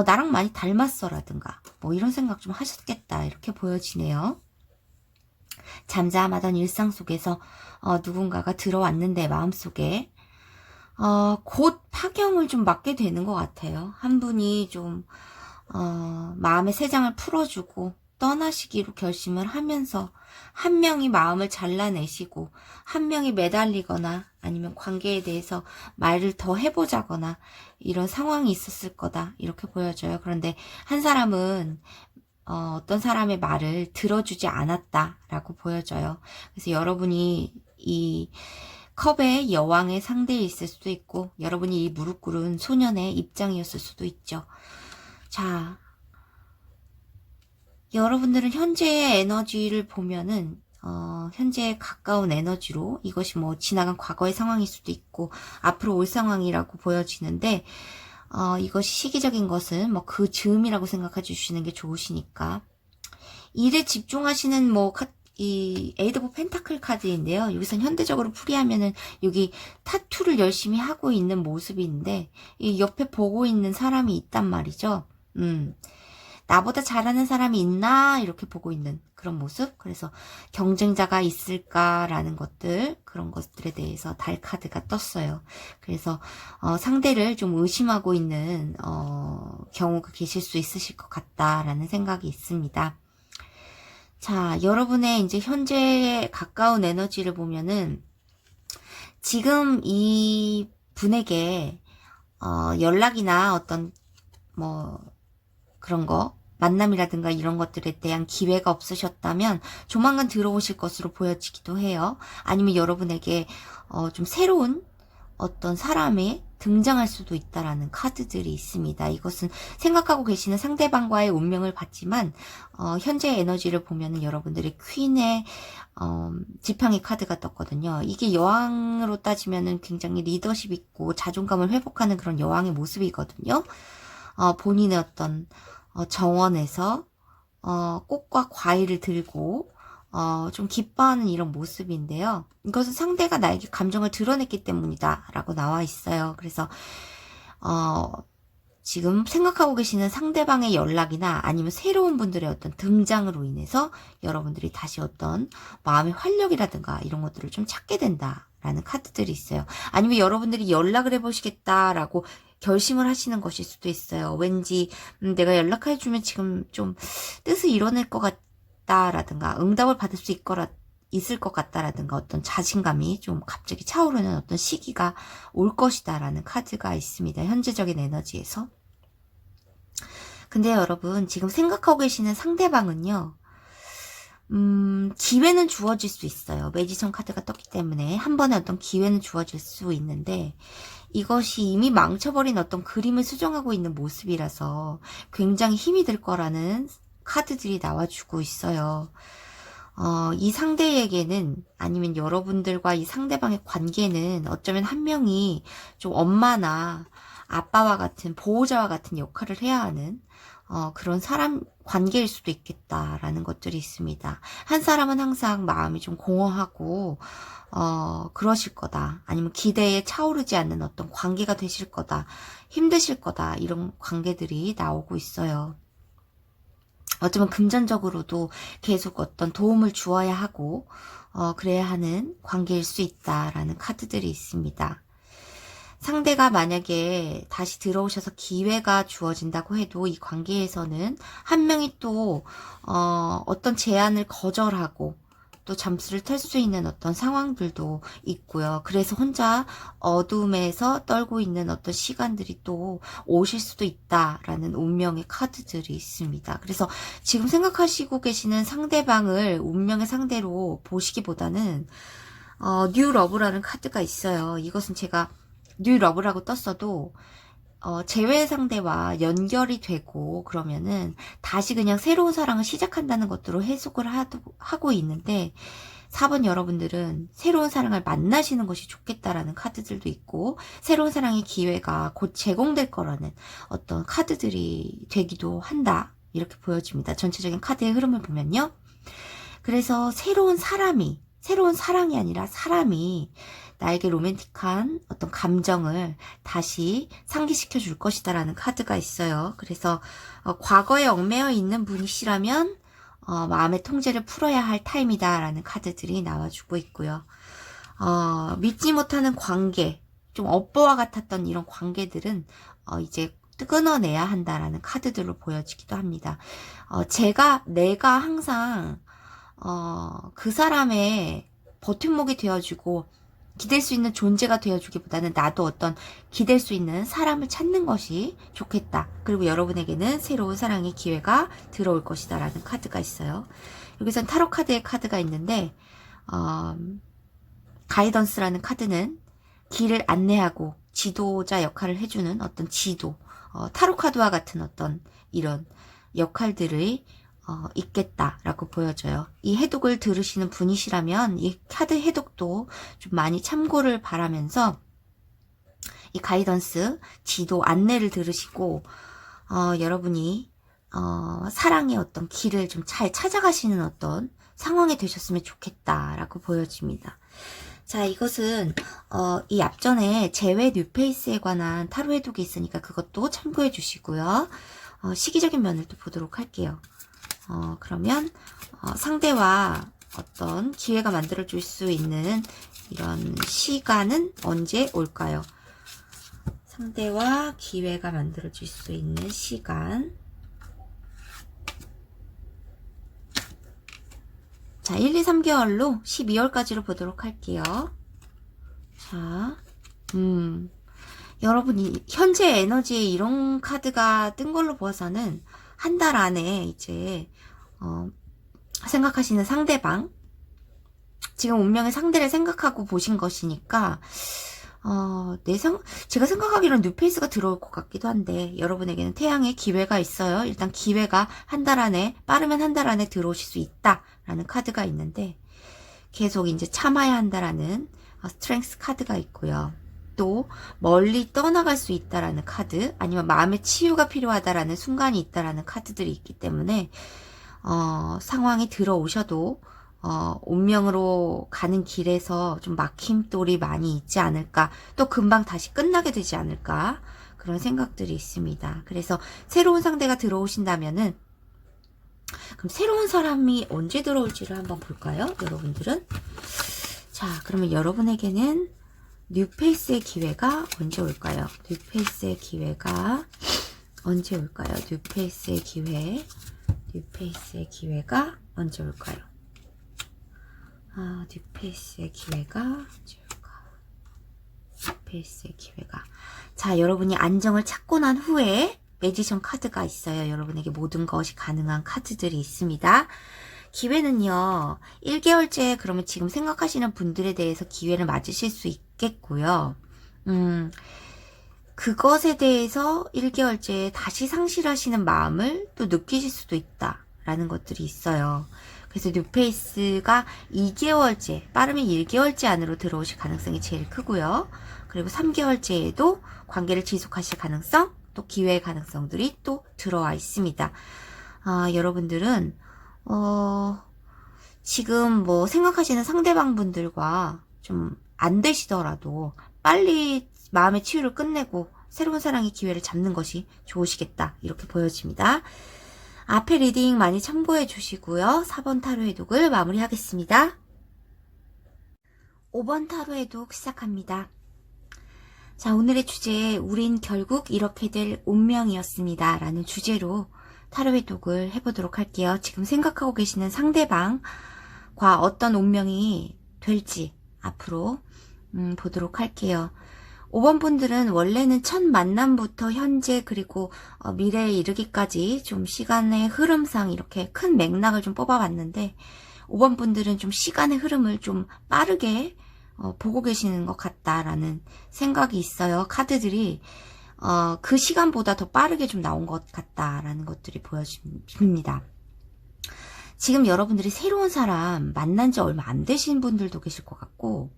나랑 많이 닮았어라든가 이런 생각 좀 하셨겠다 이렇게 보여지네요. 잠잠하던 일상 속에서 누군가가 들어왔는데 마음속에 곧 파경을 좀 맞게 되는 것 같아요. 한 분이 좀 마음의 세 장을 풀어주고 떠나시기로 결심을 하면서 한 명이 마음을 잘라내시고 한 명이 매달리거나 아니면 관계에 대해서 말을 더 해보자거나 이런 상황이 있었을 거다 이렇게 보여져요. 그런데 한 사람은 어떤 사람의 말을 들어주지 않았다라고 보여져요. 그래서 여러분이 이 컵의 여왕의 상대에 있을 수도 있고, 여러분이 이 무릎 꿇은 소년의 입장이었을 수도 있죠. 자, 여러분들은 현재의 에너지를 보면은 현재에 가까운 에너지로, 이것이 지나간 과거의 상황일 수도 있고 앞으로 올 상황이라고 보여지는데 이것이 시기적인 것은 뭐 그 즈음이라고 생각해 주시는 게 좋으시니까. 일에 집중하시는 이 에이드 오브 펜타클 카드인데요. 여기선 현대적으로 풀이하면은 여기 타투를 열심히 하고 있는 모습인데 이 옆에 보고 있는 사람이 있단 말이죠. 나보다 잘하는 사람이 있나 이렇게 보고 있는 그런 모습. 그래서 경쟁자가 있을까라는 것들, 그런 것들에 대해서 달 카드가 떴어요. 그래서 상대를 좀 의심하고 있는 경우가 계실 수 있으실 것 같다라는 생각이 있습니다. 자, 여러분의 이제 현재 가까운 에너지를 보면은 지금 이 분에게 연락이나 어떤 그런 거, 만남이라든가 이런 것들에 대한 기회가 없으셨다면 조만간 들어오실 것으로 보여지기도 해요. 아니면 여러분에게 좀 새로운 어떤 사람이 등장할 수도 있다라는 카드들이 있습니다. 이것은 생각하고 계시는 상대방과의 운명을 봤지만 현재 에너지를 보면은 여러분들의 퀸의 지팡이 카드가 떴거든요. 이게 여왕으로 따지면은 굉장히 리더십 있고 자존감을 회복하는 그런 여왕의 모습이거든요. 본인의 어떤 정원에서 꽃과 과일을 들고 좀 기뻐하는 이런 모습인데요. 이것은 상대가 나에게 감정을 드러냈기 때문이다 라고 나와 있어요. 그래서 지금 생각하고 계시는 상대방의 연락이나 아니면 새로운 분들의 어떤 등장으로 인해서 여러분들이 다시 어떤 마음의 활력이라든가 이런 것들을 좀 찾게 된다라는 카드들이 있어요. 아니면 여러분들이 연락을 해보시겠다라고 결심을 하시는 것일 수도 있어요. 왠지 내가 연락해주면 지금 좀 뜻을 이뤄낼 것 같다라든가 응답을 받을 수 있을 것 같다라든가 어떤 자신감이 좀 갑자기 차오르는 어떤 시기가 올 것이다라는 카드가 있습니다. 현재적인 에너지에서. 근데 여러분 지금 생각하고 계시는 상대방은요. 기회는 주어질 수 있어요. 매지션 카드가 떴기 때문에 한 번에 어떤 기회는 주어질 수 있는데 이것이 이미 망쳐버린 어떤 그림을 수정하고 있는 모습이라서 굉장히 힘이 들 거라는 카드들이 나와주고 있어요. 이 상대에게는 아니면 여러분들과 이 상대방의 관계는 어쩌면 한 명이 좀 엄마나 아빠와 같은 보호자와 같은 역할을 해야 하는 그런 사람 관계일 수도 있겠다라는 것들이 있습니다. 한 사람은 항상 마음이 좀 공허하고 그러실 거다. 아니면 기대에 차오르지 않는 어떤 관계가 되실 거다. 힘드실 거다. 이런 관계들이 나오고 있어요. 어쩌면 금전적으로도 계속 어떤 도움을 주어야 하고 그래야 하는 관계일 수 있다라는 카드들이 있습니다. 상대가 만약에 다시 들어오셔서 기회가 주어진다고 해도 이 관계에서는 한 명이 또 어떤 제안을 거절하고 또 잠수를 탈 수 있는 어떤 상황들도 있고요. 그래서 혼자 어둠에서 떨고 있는 어떤 시간들이 또 오실 수도 있다라는 운명의 카드들이 있습니다. 그래서 지금 생각하시고 계시는 상대방을 운명의 상대로 보시기보다는 뉴 러브라는 카드가 있어요. 이것은 제가 뉴 러브라고 떴어도 재회 상대와 연결이 되고 그러면은 다시 그냥 새로운 사랑을 시작한다는 것으로 해석을 하고 있는데 4번 여러분들은 새로운 사랑을 만나시는 것이 좋겠다라는 카드들도 있고 새로운 사랑의 기회가 곧 제공될 거라는 어떤 카드들이 되기도 한다 이렇게 보여집니다. 전체적인 카드의 흐름을 보면요. 그래서 새로운 사랑이 아니라 사람이 나에게 로맨틱한 어떤 감정을 다시 상기시켜 줄 것이다라는 카드가 있어요. 그래서 과거에 얽매여 있는 분이시라면 마음의 통제를 풀어야 할 타임이다라는 카드들이 나와주고 있고요. 믿지 못하는 관계, 좀 업보와 같았던 이런 관계들은 이제 끊어내야 한다라는 카드들로 보여지기도 합니다. 내가 항상 그 사람의 버팀목이 되어주고 기댈 수 있는 존재가 되어주기보다는 나도 어떤 기댈 수 있는 사람을 찾는 것이 좋겠다. 그리고 여러분에게는 새로운 사랑의 기회가 들어올 것이다 라는 카드가 있어요. 여기선 타로 카드의 카드가 있는데 가이던스라는 카드는 길을 안내하고 지도자 역할을 해주는 어떤 지도, 타로 카드와 같은 어떤 이런 역할들의 있겠다라고 보여져요. 이 해독을 들으시는 분이시라면 이 카드 해독도 좀 많이 참고를 바라면서 이 가이던스, 지도, 안내를 들으시고 여러분이 사랑의 어떤 길을 좀 잘 찾아가시는 어떤 상황이 되셨으면 좋겠다라고 보여집니다. 자, 이것은 이 앞전에 재회 뉴페이스에 관한 타로 해독이 있으니까 그것도 참고해 주시고요. 시기적인 면을 또 보도록 할게요. 그러면 상대와 어떤 기회가 만들어줄 수 있는 이런 시간은 언제 올까요? 상대와 기회가 만들어질 수 있는 시간. 자, 1, 2, 3개월로 12월까지로 보도록 할게요. 자, 여러분이 현재 에너지에 이런 카드가 뜬 걸로 봐서는 한 달 안에 이제 생각하시는 상대방, 지금 운명의 상대를 생각하고 보신 것이니까 제가 생각하기로는 뉴페이스가 들어올 것 같기도 한데 여러분에게는 태양의 기회가 있어요. 일단 기회가 한 달 안에, 빠르면 한 달 안에 들어오실 수 있다라는 카드가 있는데 계속 이제 참아야 한다라는 스트렝스 카드가 있고요. 또 멀리 떠나갈 수 있다라는 카드, 아니면 마음의 치유가 필요하다라는 순간이 있다라는 카드들이 있기 때문에 상황이 들어오셔도 운명으로 가는 길에서 좀 막힘돌이 많이 있지 않을까, 또 금방 다시 끝나게 되지 않을까, 그런 생각들이 있습니다. 그래서 새로운 상대가 들어오신다면은, 그럼 새로운 사람이 언제 들어올지를 한번 볼까요? 여러분들은? 자, 그러면 여러분에게는 뉴페이스의 기회가 언제 올까요? 뉴페이스의 기회가 언제 올까요? 뉴페이스의 기회가 언제 올까요? 뉴페이스의 기회가 언제 올까? 뉴페이스의 기회가. 자, 여러분이 안정을 찾고 난 후에 매지션 카드가 있어요. 여러분에게 모든 것이 가능한 카드들이 있습니다. 기회는요, 1개월째 그러면 지금 생각하시는 분들에 대해서 기회를 맞으실 수 있겠고요. 그것에 대해서 1개월째 다시 상실하시는 마음을 또 느끼실 수도 있다라는 것들이 있어요. 그래서 뉴페이스가 2개월째, 빠르면 1개월째 안으로 들어오실 가능성이 제일 크고요. 그리고 3개월째에도 관계를 지속하실 가능성, 또 기회의 가능성들이 또 들어와 있습니다. 여러분들은 지금 뭐 생각하시는 상대방 분들과 좀 안 되시더라도 빨리 마음의 치유를 끝내고 새로운 사랑의 기회를 잡는 것이 좋으시겠다, 이렇게 보여집니다. 앞에 리딩 많이 참고해 주시고요. 4번 타로 해독을 마무리하겠습니다. 5번 타로 해독 시작합니다. 자, 오늘의 주제, 우린 결국 이렇게 될 운명이었습니다 라는 주제로 타로 해독을 해보도록 할게요. 지금 생각하고 계시는 상대방과 어떤 운명이 될지 앞으로 보도록 할게요. 5번 분들은 원래는 첫 만남부터 현재 그리고 미래에 이르기까지 좀 시간의 흐름상 이렇게 큰 맥락을 좀 뽑아봤는데, 5번 분들은 좀 시간의 흐름을 좀 빠르게 보고 계시는 것 같다라는 생각이 있어요. 카드들이 그 시간보다 더 빠르게 좀 나온 것 같다라는 것들이 보여집니다. 지금 여러분들이 새로운 사람 만난 지 얼마 안 되신 분들도 계실 것 같고,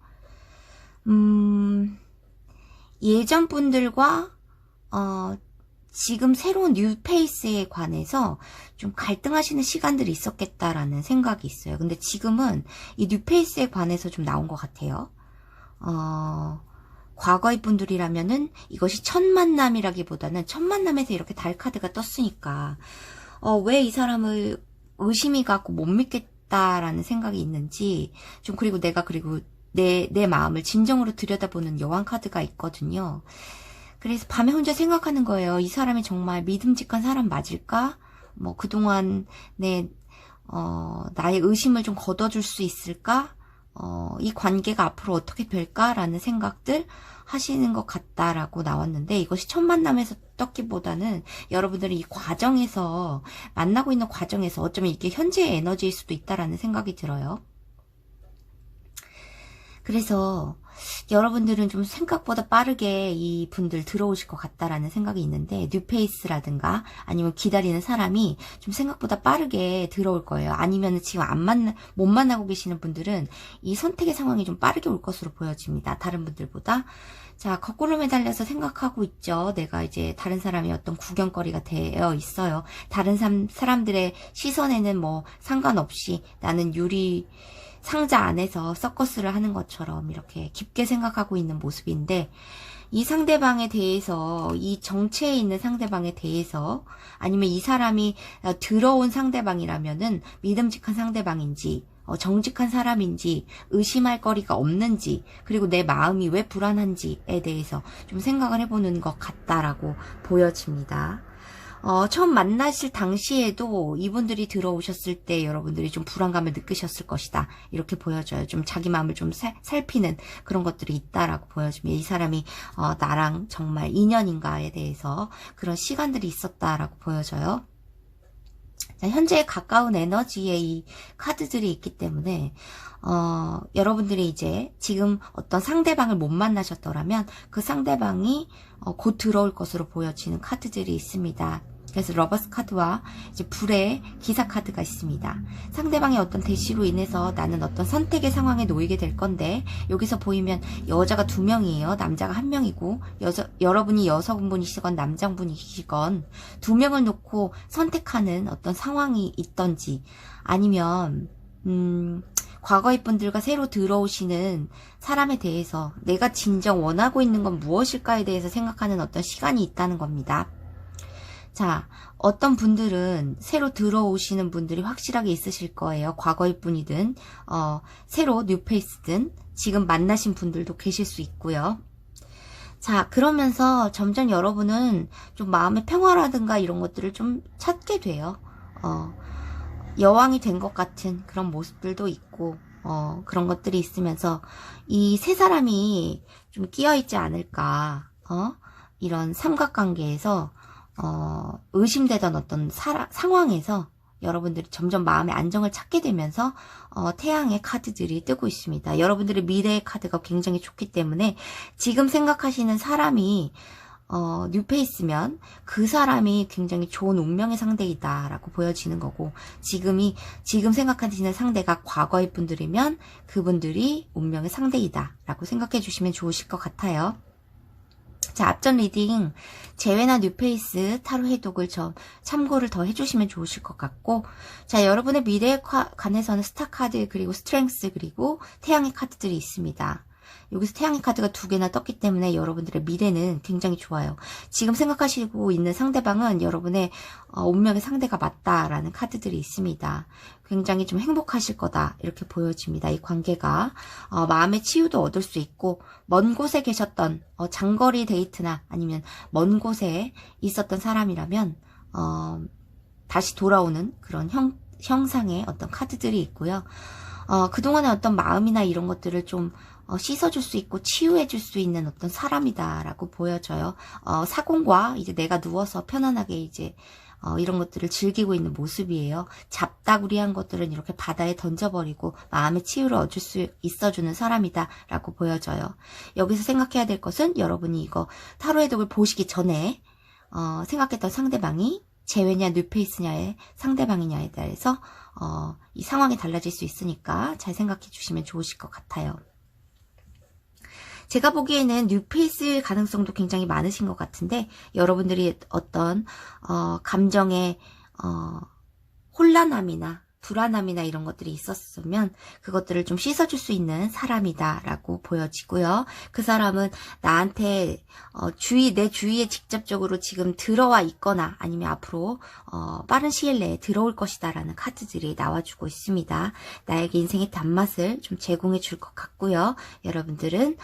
예전 분들과 지금 새로운 뉴페이스에 관해서 좀 갈등하시는 시간들이 있었겠다라는 생각이 있어요. 근데 지금은 이 뉴페이스에 관해서 좀 나온 것 같아요. 과거의 분들이라면은 이것이 첫 만남이라기보다는 첫 만남에서 이렇게 달 카드가 떴으니까 왜 이 사람을 의심이 갖고 못 믿겠다라는 생각이 있는지 좀, 그리고 내가 내 마음을 진정으로 들여다보는 여왕 카드가 있거든요. 그래서 밤에 혼자 생각하는 거예요. 이 사람이 정말 믿음직한 사람 맞을까? 뭐 그동안 나의 의심을 좀 걷어줄 수 있을까? 이 관계가 앞으로 어떻게 될까라는 생각들 하시는 것 같다라고 나왔는데, 이것이 첫 만남에서 떴기보다는 여러분들은 이 과정에서, 만나고 있는 과정에서 어쩌면 이게 현재의 에너지일 수도 있다라는 생각이 들어요. 그래서 여러분들은 좀 생각보다 빠르게 이 분들 들어오실 것 같다라는 생각이 있는데, 뉴페이스라든가 아니면 기다리는 사람이 좀 생각보다 빠르게 들어올 거예요. 아니면 지금 못 만나고 계시는 분들은 이 선택의 상황이 좀 빠르게 올 것으로 보여집니다. 다른 분들보다. 자, 거꾸로 매달려서 생각하고 있죠. 내가 이제 다른 사람이 어떤 구경거리가 되어 있어요. 다른 사람들의 시선에는 뭐 상관없이 나는 유리 상자 안에서 서커스를 하는 것처럼 이렇게 깊게 생각하고 있는 모습인데, 이 상대방에 대해서, 이 정체에 있는 상대방에 대해서, 아니면 이 사람이 들어온 상대방이라면은 믿음직한 상대방인지, 정직한 사람인지, 의심할 거리가 없는지, 그리고 내 마음이 왜 불안한지에 대해서 좀 생각을 해보는 것 같다라고 보여집니다. 처음 만나실 당시에도 이분들이 들어오셨을 때 여러분들이 좀 불안감을 느끼셨을 것이다. 이렇게 보여져요. 좀 자기 마음을 좀 살피는 그런 것들이 있다라고 보여집니다. 이 사람이 나랑 정말 인연인가에 대해서 그런 시간들이 있었다라고 보여져요. 자, 현재에 가까운 에너지의 이 카드들이 있기 때문에 여러분들이 이제 지금 어떤 상대방을 못 만나셨더라면 그 상대방이 곧 들어올 것으로 보여지는 카드들이 있습니다. 그래서 러버스 카드와 이제 불의 기사 카드가 있습니다. 상대방의 어떤 대시로 인해서 나는 어떤 선택의 상황에 놓이게 될 건데, 여기서 보이면 여자가 2명이에요. 남자가 1명이고, 여러분이 여성분이시건 남자분이시건 2명을 놓고 선택하는 어떤 상황이 있던지, 아니면 과거의 분들과 새로 들어오시는 사람에 대해서 내가 진정 원하고 있는 건 무엇일까에 대해서 생각하는 어떤 시간이 있다는 겁니다. 자, 어떤 분들은 새로 들어오시는 분들이 확실하게 있으실 거예요. 과거의 분이든 새로 뉴페이스든 지금 만나신 분들도 계실 수 있고요. 자, 그러면서 점점 여러분은 좀 마음의 평화라든가 이런 것들을 좀 찾게 돼요. 여왕이 된 것 같은 그런 모습들도 있고, 그런 것들이 있으면서 이 세 사람이 좀 끼어있지 않을까, 이런 삼각관계에서 의심되던 어떤 상황에서 여러분들이 점점 마음의 안정을 찾게 되면서 태양의 카드들이 뜨고 있습니다. 여러분들의 미래의 카드가 굉장히 좋기 때문에 지금 생각하시는 사람이 뉴페이스면 그 사람이 굉장히 좋은 운명의 상대이다 라고 보여지는 거고, 지금 생각하시는 상대가 과거의 분들이면 그분들이 운명의 상대이다 라고 생각해 주시면 좋으실 것 같아요. 자, 앞전 리딩 재회나 뉴페이스 타로 해독을 좀 참고를 더 해주시면 좋으실 것 같고, 자, 여러분의 미래에 관해서는 스타 카드, 그리고 스트렝스, 그리고 태양의 카드들이 있습니다. 여기서 태양의 카드가 2개나 떴기 때문에 여러분들의 미래는 굉장히 좋아요. 지금 생각하시고 있는 상대방은 여러분의 운명의 상대가 맞다라는 카드들이 있습니다. 굉장히 좀 행복하실 거다 이렇게 보여집니다. 이 관계가 마음의 치유도 얻을 수 있고, 먼 곳에 계셨던 장거리 데이트나 아니면 먼 곳에 있었던 사람이라면 다시 돌아오는 그런 형상의 어떤 카드들이 있고요. 그동안의 어떤 마음이나 이런 것들을 좀 씻어줄 수 있고 치유해줄 수 있는 어떤 사람이다라고 보여져요. 사공과 이제 내가 누워서 편안하게 이제 이런 것들을 즐기고 있는 모습이에요. 잡다구리한 것들은 이렇게 바다에 던져버리고 마음의 치유를 얻을 수 있어주는 사람이다라고 보여져요. 여기서 생각해야 될 것은 여러분이 이거 타로 해독을 보시기 전에 생각했던 상대방이 재회냐 뉴페이스냐의 상대방이냐에 대해서 이 상황이 달라질 수 있으니까 잘 생각해 주시면 좋으실 것 같아요. 제가 보기에는 뉴페이스일 가능성도 굉장히 많으신 것 같은데, 여러분들이 어떤 감정의 혼란함이나 불안함이나 이런 것들이 있었으면 그것들을 좀 씻어줄 수 있는 사람이다 라고 보여지고요. 그 사람은 나한테 내 주위에 직접적으로 지금 들어와 있거나 아니면 앞으로 빠른 시일 내에 들어올 것이다 라는 카드들이 나와주고 있습니다. 나에게 인생의 단맛을 좀 제공해 줄 것 같고요. 여러분들은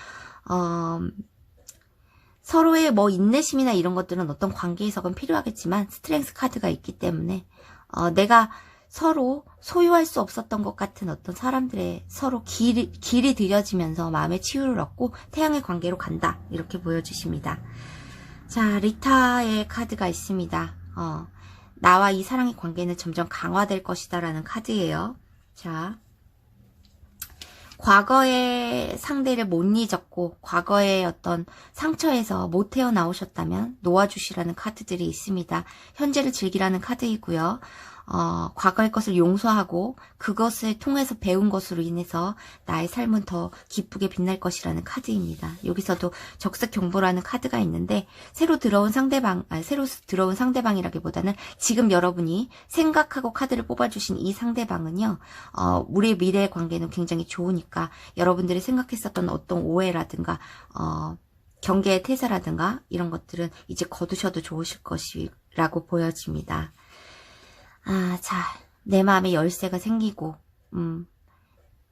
서로의 뭐 인내심이나 이런 것들은 어떤 관계에서건 필요하겠지만 스트렝스 카드가 있기 때문에 내가 서로 소유할 수 없었던 것 같은 어떤 사람들의 서로 길이 들여지면서 마음의 치유를 얻고 태양의 관계로 간다 이렇게 보여주십니다. 자, 리타의 카드가 있습니다. 나와 이 사랑의 관계는 점점 강화될 것이다 라는 카드예요. 자, 과거의 상대를 못 잊었고 과거의 어떤 상처에서 못 헤어나오셨다면 놓아주시라는 카드들이 있습니다. 현재를 즐기라는 카드이고요. 과거의 것을 용서하고 그것을 통해서 배운 것으로 인해서 나의 삶은 더 기쁘게 빛날 것이라는 카드입니다. 여기서도 적색 경보라는 카드가 있는데 새로 들어온 상대방이라기보다는 지금 여러분이 생각하고 카드를 뽑아주신 이 상대방은요, 우리의 미래의 관계는 굉장히 좋으니까 여러분들이 생각했었던 어떤 오해라든가 경계의 태세라든가 이런 것들은 이제 거두셔도 좋으실 것이라고 보여집니다. 자, 내 마음에 열쇠가 생기고,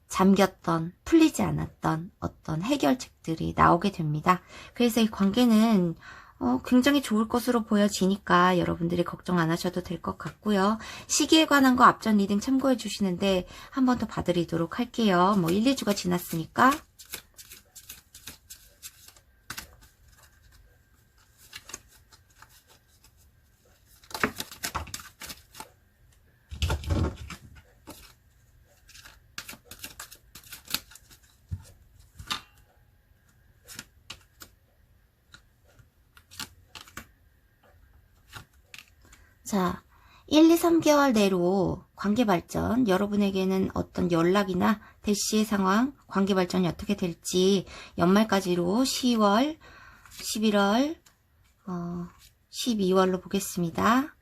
잠겼던, 풀리지 않았던 어떤 해결책들이 나오게 됩니다. 그래서 이 관계는, 굉장히 좋을 것으로 보여지니까 여러분들이 걱정 안 하셔도 될 것 같고요. 시기에 관한 거 앞전 리딩 참고해 주시는데, 한 번 더 봐드리도록 할게요. 1, 2주가 지났으니까. 자, 1, 2, 3개월 내로 관계 발전, 여러분에게는 어떤 연락이나 대시의 상황, 관계 발전이 어떻게 될지 연말까지로 10월, 11월, 12월로 보겠습니다.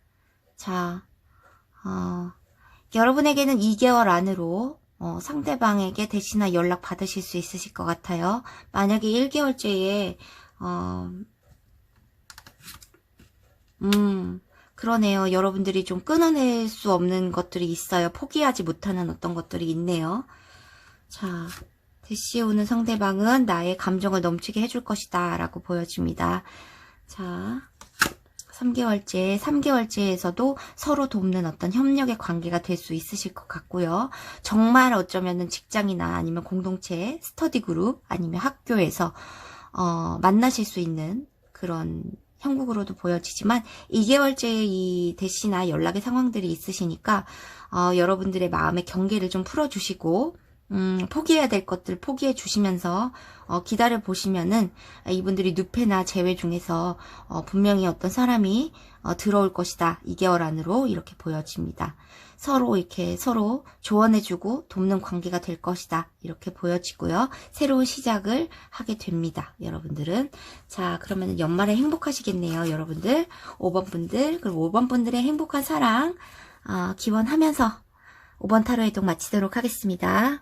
자, 여러분에게는 2개월 안으로 상대방에게 대시나 연락 받으실 수 있으실 것 같아요. 만약에 1개월째에 그러네요. 여러분들이 좀 끊어낼 수 없는 것들이 있어요. 포기하지 못하는 어떤 것들이 있네요. 자, 대시에 오는 상대방은 나의 감정을 넘치게 해줄 것이다 라고 보여집니다. 자, 3개월째에서도 서로 돕는 어떤 협력의 관계가 될 수 있으실 것 같고요. 정말 어쩌면은 직장이나 아니면 공동체, 스터디 그룹, 아니면 학교에서 만나실 수 있는 그런 형국으로도 보여지지만 2개월째의 이 대시나 연락의 상황들이 있으시니까 여러분들의 마음의 경계를 좀 풀어주시고 포기해야 될 것들 포기해 주시면서 기다려 보시면은 이분들이 늪이나 재회 중에서 분명히 어떤 사람이 들어올 것이다. 2개월 안으로 이렇게 보여집니다. 서로 조언해주고 돕는 관계가 될 것이다. 이렇게 보여지고요. 새로운 시작을 하게 됩니다. 여러분들은. 자, 그러면 연말에 행복하시겠네요. 여러분들. 5번 분들, 그리고 5번 분들의 행복한 사랑 기원하면서 5번 타로 해독 마치도록 하겠습니다.